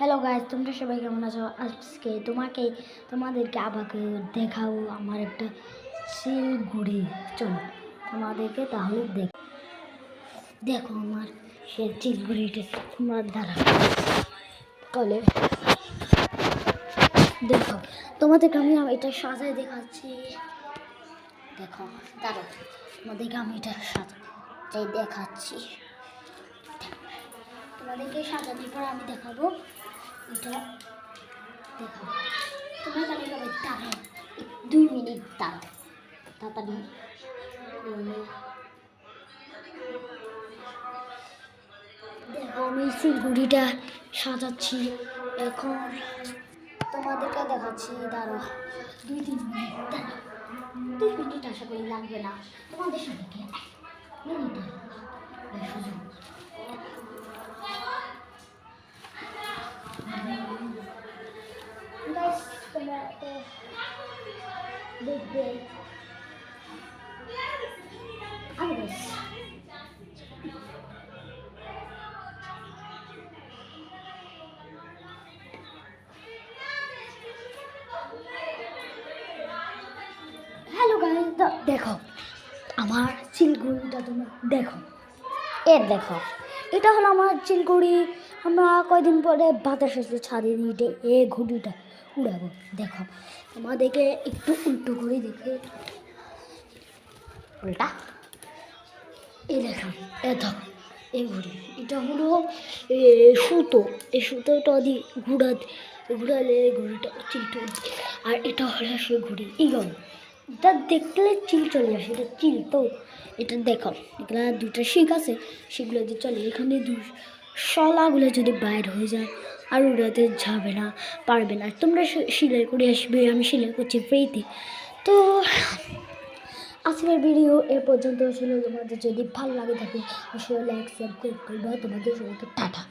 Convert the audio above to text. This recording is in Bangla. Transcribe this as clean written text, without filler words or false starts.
হ্যালো গাইস, তোমরা সবাই কেমন আছো? আজকে তোমাদেরকে আবাকে দেখাবো আমার একটা শিলগুড়ি। চলো তোমাদেরকে তাহলে দেখো আমার সে শিলগুড়িটা তোমার দ্বারা কলে দেখো তোমাদেরকে আমি এটা সাজাই দেখাচ্ছি। দেখো দাঁড়ো, তোমাদেরকে আমি এটা সাজাই দেখাচ্ছি। তোমাদেরকে সাজানোর পর আমি দেখাবো এটা। দেখো তোমরা জানি সবাই দাঁড়াও, 2 মিনিট দাঁড়াও তাড়াতাড়ি। দেখো আমি শিলগুড়িটা সাজাচ্ছি এখন, তোমাদেরকে দেখাচ্ছি। দাঁড়াও 2-3 মিনিট দাঁড়াও, 2 মিনিট আশা করি লাগবে না তোমাদের সবাইকে। মিনিট তোমরা দেখবে আমি হ্যালো গাইস, দেখো আমার চিলগুড়িটা তোমরা দেখো। দেখো এটা হলো আমার চিলগুড়ি। আমরা কয়দিন পরে বাতাসে ছাড়িয়ে দিতে ঘুড়িটা উড়াবো। দেখো আমাদেরকে একটু উল্টো করে দেখে, উল্টা দেখো দেখো এই ঘুড়ি, এটা হলো সুতো। এই সুতোটা দিয়ে ঘুরালে ঘুড়িটা চিলটা, আর এটা হলো সে ঘুড়ি ইগল। এটা দেখলে চিল চলে আসে, এটা চিল তো। এটা দেখো এগুলা 2টা শিক আছে, সেগুলো দিয়ে চলে। এখানে শলাগুলো যদি বাইর হয়ে যায় আর উড়াতে যাবে না, পারবে না। তোমরা সেলাই করে আসবে, আমি সেলাই করছি ফ্রিতে। তো আজকের ভিডিও এ পর্যন্ত ছিল। তোমাদের যদি ভালো লাগে থাকে অবশ্যই লাইক সাবস্ক্রাইব করবে। তোমাদের সবাইকে টাটা।